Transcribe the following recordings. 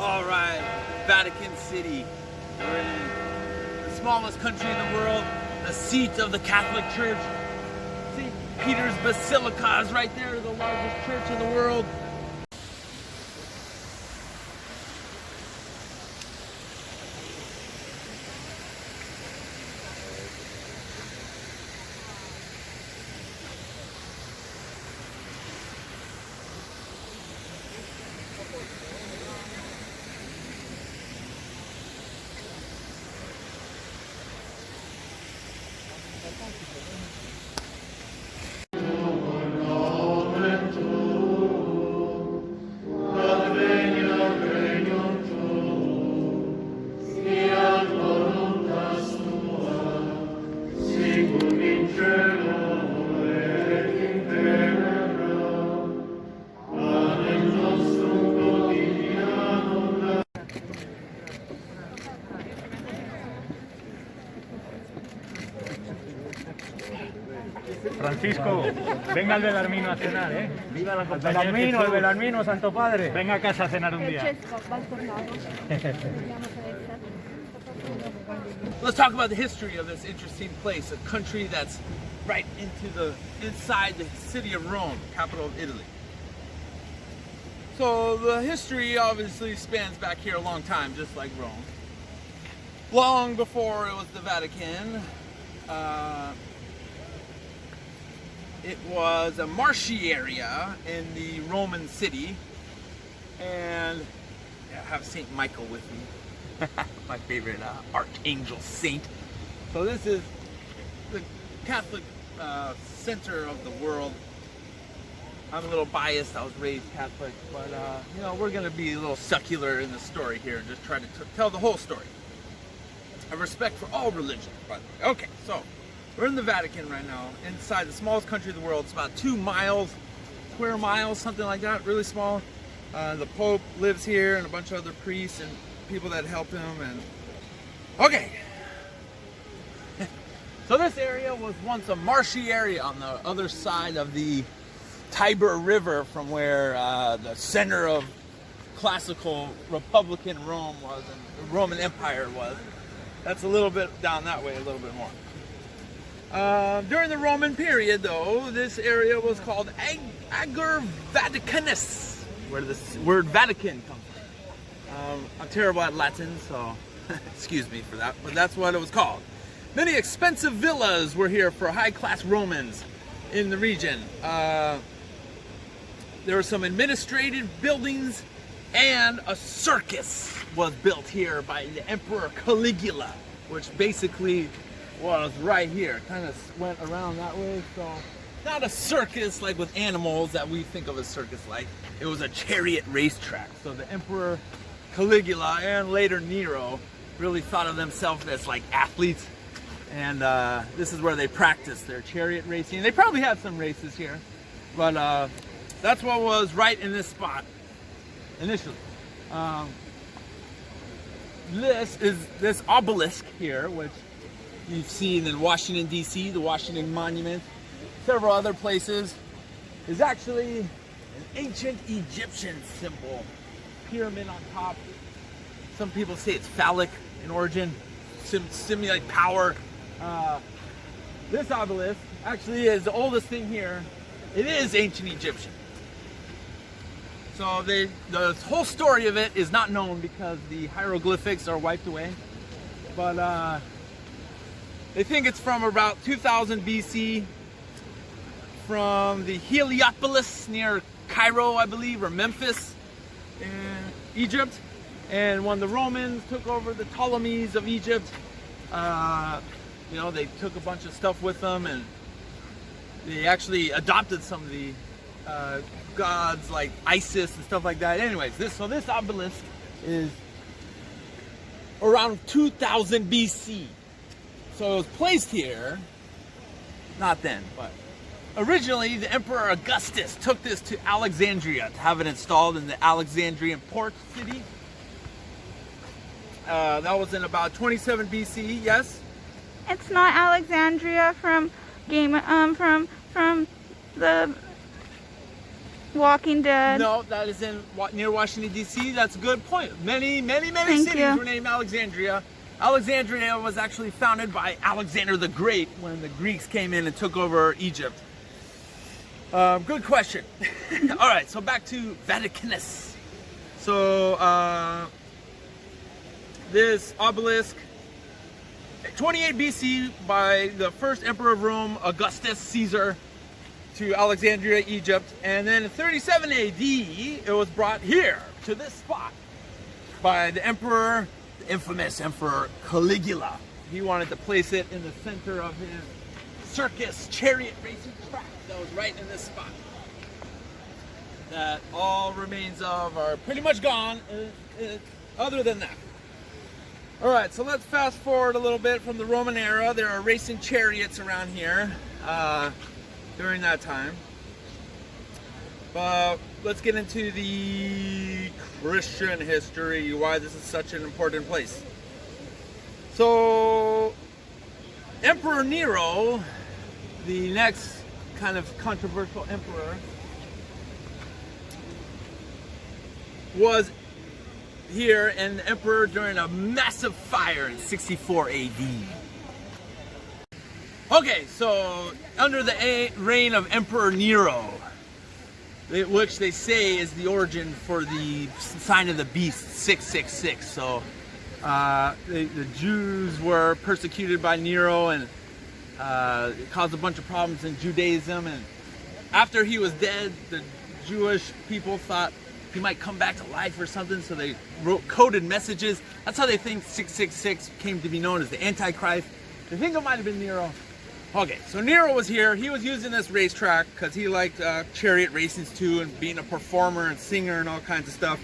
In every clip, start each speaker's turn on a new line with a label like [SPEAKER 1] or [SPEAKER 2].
[SPEAKER 1] All right, Vatican City. We're in the smallest country in the world, the seat of the Catholic Church. St. Peter's Basilica is right there, the largest church in the world.
[SPEAKER 2] Francisco, venga al Belarmino a cenar, ¿eh? Viva la compañía. El Belarmino, Santo Padre. Venga a casa a cenar un día.
[SPEAKER 1] Let's talk about the history of this interesting place, a country that's right inside the city of Rome, capital of Italy. So the history obviously spans back here a long time, just like Rome. Long before it was the Vatican, it was a marshy area in the Roman city, and I have Saint Michael with me, my favorite archangel saint. So this is the Catholic center of the world. I'm a little biased, I was raised Catholic, but you know, we're going to be a little secular in the story here and just try to tell the whole story. I have respect for all religions, by the way. Okay, so we're in the Vatican right now, inside the smallest country in the world. It's about 2 square miles, something like that, really small. The Pope lives here and a bunch of other priests and people that help him. And okay, so this area was once a marshy area on the other side of the Tiber River from where the center of classical Republican Rome was and the Roman Empire was. That's a little bit down that way, a little bit more. During the Roman period, though, this area was called Ager Vaticanus, where the word Vatican comes from. I'm terrible at Latin, so excuse me for that, but that's what it was called. Many expensive villas were here for high-class Romans in the region. There were some administrative buildings, and a circus was built here by the Emperor Caligula, which basically was right here. Kind of went around that way, so not a circus like with animals that we think of a circus like. It was a chariot racetrack. So the Emperor Caligula and later Nero really thought of themselves as like athletes, and this is where they practiced their chariot racing. They probably had some races here, but that's what was right in this spot initially. This obelisk here, which you've seen in Washington, D.C., the Washington Monument, several other places, is actually an ancient Egyptian symbol. Pyramid on top. Some people say it's phallic in origin, simulate power. This obelisk actually is the oldest thing here. It is ancient Egyptian. So the whole story of it is not known because the hieroglyphics are wiped away. But they think it's from about 2000 BC, from the Heliopolis near Cairo, I believe, or Memphis in Egypt. And when the Romans took over the Ptolemies of Egypt, you know, they took a bunch of stuff with them, and they actually adopted some of the gods like Isis and stuff like that. Anyways, this obelisk is around 2000 BC. So it was placed here, not then, but originally the Emperor Augustus took this to Alexandria to have it installed in the Alexandrian port city. That was in about 27 BC, yes?
[SPEAKER 3] It's not Alexandria from the Walking Dead.
[SPEAKER 1] No, that is near Washington, D.C. That's a good point. Many
[SPEAKER 3] Thank
[SPEAKER 1] cities
[SPEAKER 3] you.
[SPEAKER 1] were named Alexandria. Alexandria was actually founded by Alexander the Great when the Greeks came in and took over Egypt. Good question. All right, so back to Vaticanus. So this obelisk, 28 BC by the first emperor of Rome, Augustus Caesar, to Alexandria, Egypt, and then in 37 AD it was brought here to this spot by the emperor, the infamous Emperor Caligula. He wanted to place it in the center of his circus chariot racing track that was right in this spot. That all remains of are pretty much gone, other than that. All right, so let's fast forward a little bit from the Roman era. There are racing chariots around here during that time. But let's get into the Christian history, why this is such an important place. So, Emperor Nero, the next kind of controversial emperor, was here and the emperor during a massive fire in 64 AD. Okay, so under the reign of Emperor Nero, which they say is the origin for the sign of the beast 666. So the Jews were persecuted by Nero, and it caused a bunch of problems in Judaism. And after he was dead, the Jewish people thought he might come back to life or something, so they wrote coded messages. That's how they think 666 came to be known as the Antichrist. They think it might have been Nero. Okay, so Nero was here. He was using this racetrack because he liked chariot races too, and being a performer and singer and all kinds of stuff.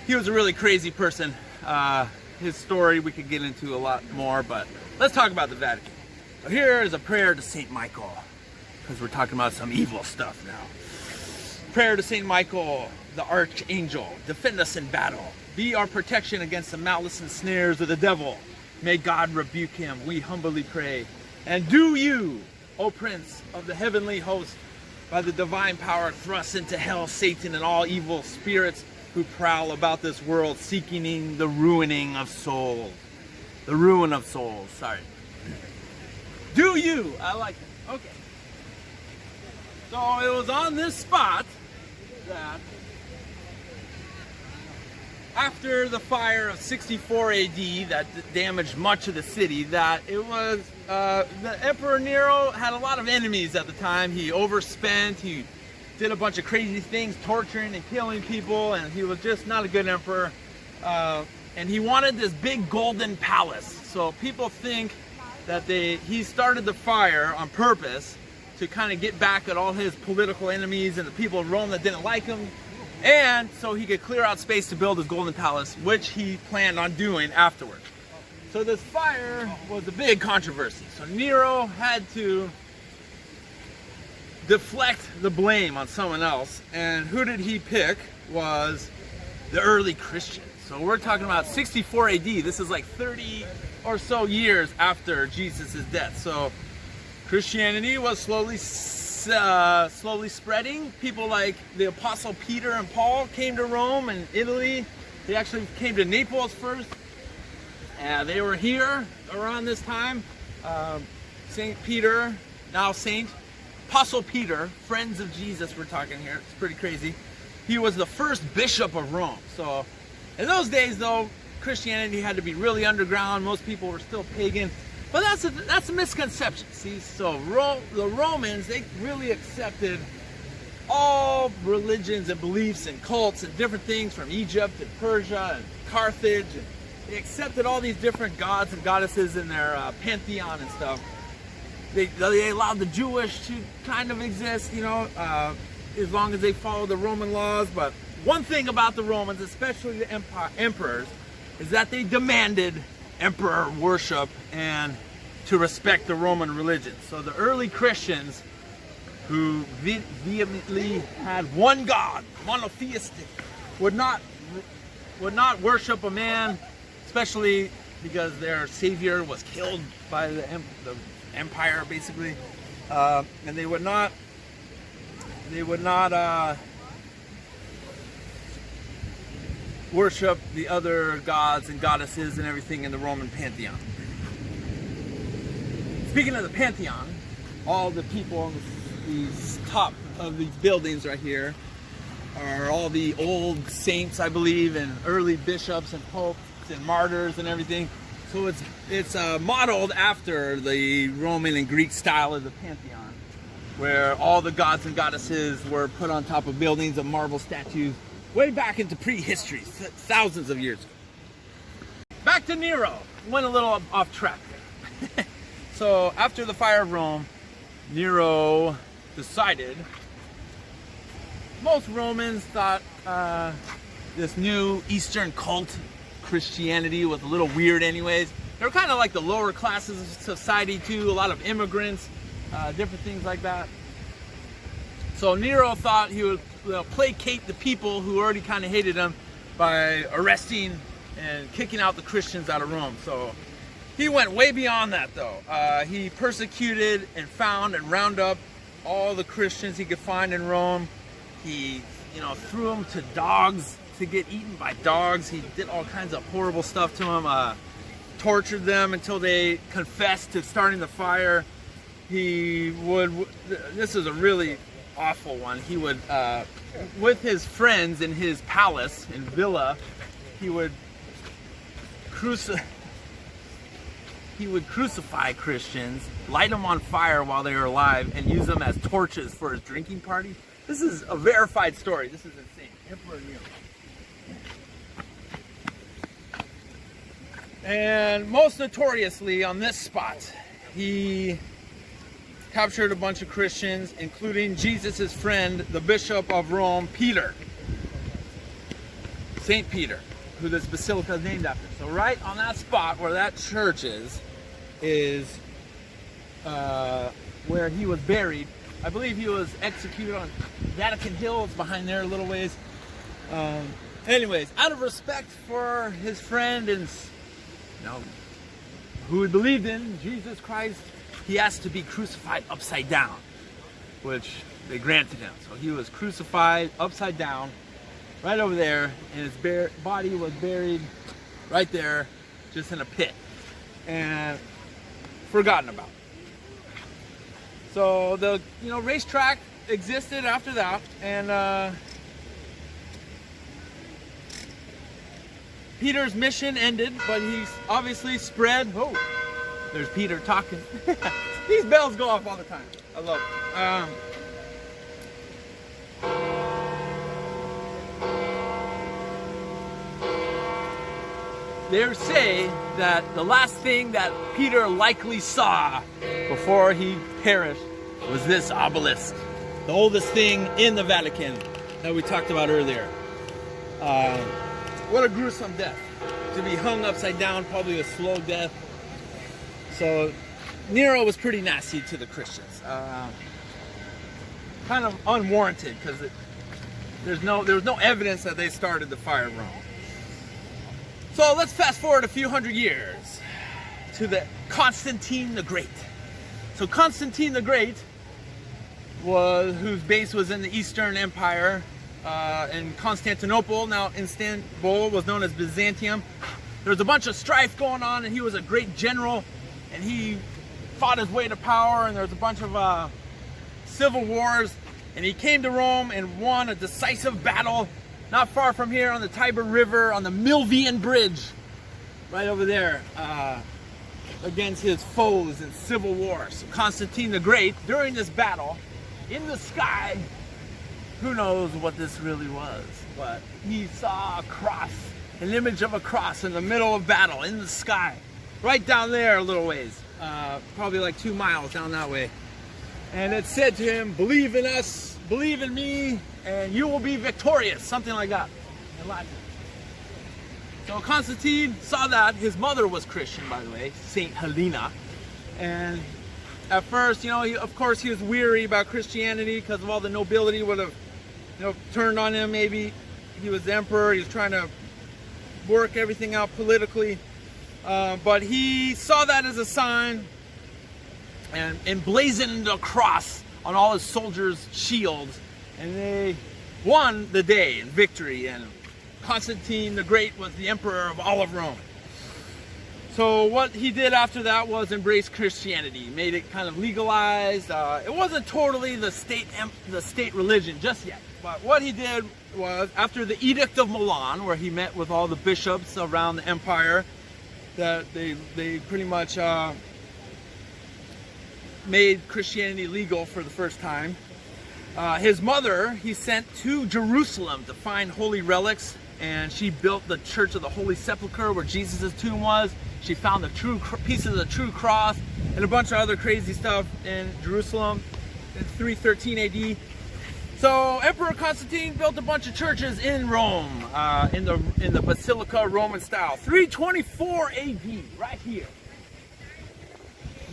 [SPEAKER 1] He was a really crazy person. His story we could get into a lot more, but let's talk about the Vatican. So here is a prayer to Saint Michael, because we're talking about some evil stuff now. Prayer to Saint Michael, the archangel, defend us in battle. Be our protection against the malice and snares of the devil. May God rebuke him, we humbly pray. And do you, O Prince of the heavenly host, by the divine power thrust into hell Satan and all evil spirits who prowl about this world seeking the ruining of souls. The ruin of souls, sorry. Do you, I like it, okay. So it was on this spot that after the fire of 64 AD that damaged much of the city, that it was, the Emperor Nero had a lot of enemies at the time. He overspent, he did a bunch of crazy things, torturing and killing people, and he was just not a good emperor. And he wanted this big golden palace. So people think that he started the fire on purpose to kind of get back at all his political enemies and the people in Rome that didn't like him. And so he could clear out space to build his golden palace, which he planned on doing afterwards. So this fire was a big controversy. So Nero had to deflect the blame on someone else. And who did he pick was the early Christians. So we're talking about 64 AD. This is like 30 or so years after Jesus' death. So Christianity was slowly spreading. People like the Apostle Peter and Paul came to Rome and Italy. They actually came to Naples first. They were here around this time. Saint Peter, now Saint Apostle Peter, friends of Jesus we're talking here. It's pretty crazy. He was the first bishop of Rome. So in those days though, Christianity had to be really underground. Most people were still pagan. But that's a misconception, see? So the Romans, they really accepted all religions and beliefs and cults and different things from Egypt and Persia and Carthage. And they accepted all these different gods and goddesses in their pantheon and stuff. They allowed the Jewish to kind of exist, you know, as long as they follow the Roman laws. But one thing about the Romans, especially the emperors, is that they demanded emperor worship and to respect the Roman religion. So the early Christians, who vehemently had one God, monotheistic, would not worship a man, especially because their savior was killed by the empire, basically, and they would not worship the other gods and goddesses and everything in the Roman pantheon. Speaking of the pantheon, all the people on these top of these buildings right here are all the old saints, I believe, and early bishops and popes and martyrs and everything. So it's modeled after the Roman and Greek style of the pantheon, where all the gods and goddesses were put on top of buildings of marble statues way back into prehistory, thousands of years ago. Back to Nero. Went a little off track there. So after the fire of Rome, Nero decided, most Romans thought this new Eastern cult Christianity was a little weird anyways. They were kind of like the lower classes of society too, a lot of immigrants, different things like that. So Nero thought he would placate the people who already kind of hated him by arresting and kicking out the Christians out of Rome. So he went way beyond that though. He persecuted and found and rounded up all the Christians he could find in Rome. He, threw them to dogs to get eaten by dogs. He did all kinds of horrible stuff to them, tortured them until they confessed to starting the fire. He would, this is a really awful one, he would, with his friends in his palace, in villa, he would crucify Christians, light them on fire while they were alive, and use them as torches for his drinking party. This is a verified story. This is insane. Emperor Nero. And most notoriously on this spot, he captured a bunch of Christians, including Jesus' friend, the Bishop of Rome, Peter. Saint Peter, who this basilica is named after. So right on that spot where that church is where he was buried. I believe he was executed on Vatican Hill. It's behind there a little ways. Anyways, out of respect for his friend and who he believed in, Jesus Christ, he asked to be crucified upside down, which they granted him. So he was crucified upside down, right over there, and his body was buried right there, just in a pit, and forgotten about. So the racetrack existed after that, and Peter's mission ended, but he's obviously spread. Oh, there's Peter talking. These bells go off all the time. I love it. They say that the last thing that Peter likely saw before he perished was this obelisk, the oldest thing in the Vatican that we talked about earlier. What a gruesome death. To be hung upside down, probably a slow death. So Nero was pretty nasty to the Christians. Kind of unwarranted, because there was no evidence that they started the fire of Rome. So let's fast forward a few hundred years to the Constantine the Great. So Constantine the Great whose base was in the Eastern Empire, in Constantinople. Now Istanbul was known as Byzantium. There was a bunch of strife going on, and he was a great general, and he fought his way to power, and there was a bunch of civil wars, and he came to Rome and won a decisive battle not far from here on the Tiber River, on the Milvian Bridge, right over there, against his foes in civil war. So Constantine the Great, during this battle, in the sky, who knows what this really was, but he saw a cross, an image of a cross in the middle of battle, in the sky, right down there a little ways, probably like 2 miles down that way. And it said to him, "Believe in us, believe in me, and you will be victorious," something like that in Latin. So Constantine saw that. His mother was Christian, by the way, Saint Helena. And at first, of course he was weary about Christianity because of all the nobility would have, turned on him. Maybe he was the emperor. He was trying to work everything out politically. But he saw that as a sign and emblazoned a cross on all his soldiers' shields. And they won the day in victory, and Constantine the Great was the emperor of all of Rome. So what he did after that was embrace Christianity, made it kind of legalized. It wasn't totally the state religion just yet, but what he did was, after the Edict of Milan, where he met with all the bishops around the empire, that they pretty much made Christianity legal for the first time. His mother, he sent to Jerusalem to find holy relics, and she built the Church of the Holy Sepulchre where Jesus' tomb was. She found the pieces of the true cross and a bunch of other crazy stuff in Jerusalem in 313 AD. So Emperor Constantine built a bunch of churches in Rome, in the Basilica Roman style. 324 AD, right here.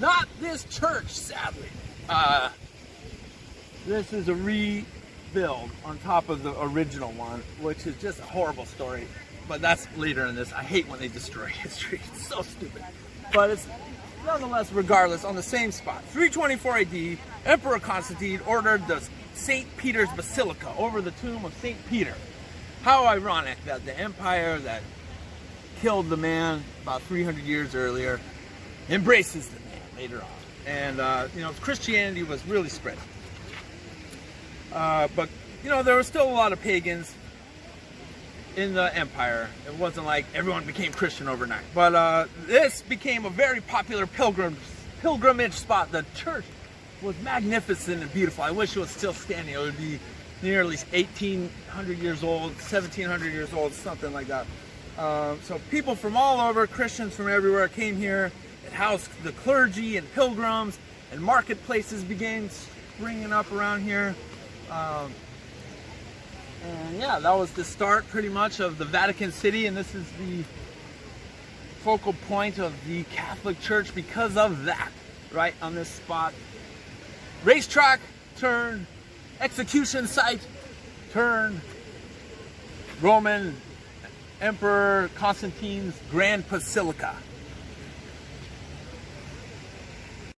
[SPEAKER 1] Not this church, sadly. This is a rebuild on top of the original one, which is just a horrible story. But that's later in this. I hate when they destroy history. It's so stupid. But it's nonetheless, regardless, on the same spot. 324 AD, Emperor Constantine ordered the St. Peter's Basilica over the tomb of St. Peter. How ironic that the empire that killed the man about 300 years earlier embraces the man later on. And, Christianity was really spread. But, there were still a lot of pagans in the empire. It wasn't like everyone became Christian overnight. But this became a very popular pilgrimage spot. The church was magnificent and beautiful. I wish it was still standing. It would be nearly 1,800 years old, 1,700 years old, something like that. So people from all over, Christians from everywhere, came here. It housed the clergy and pilgrims, and marketplaces began springing up around here. And yeah, that was the start pretty much of the Vatican City, and this is the focal point of the Catholic Church because of that, right on this spot. Racetrack turned execution site turned Roman Emperor Constantine's Grand Basilica.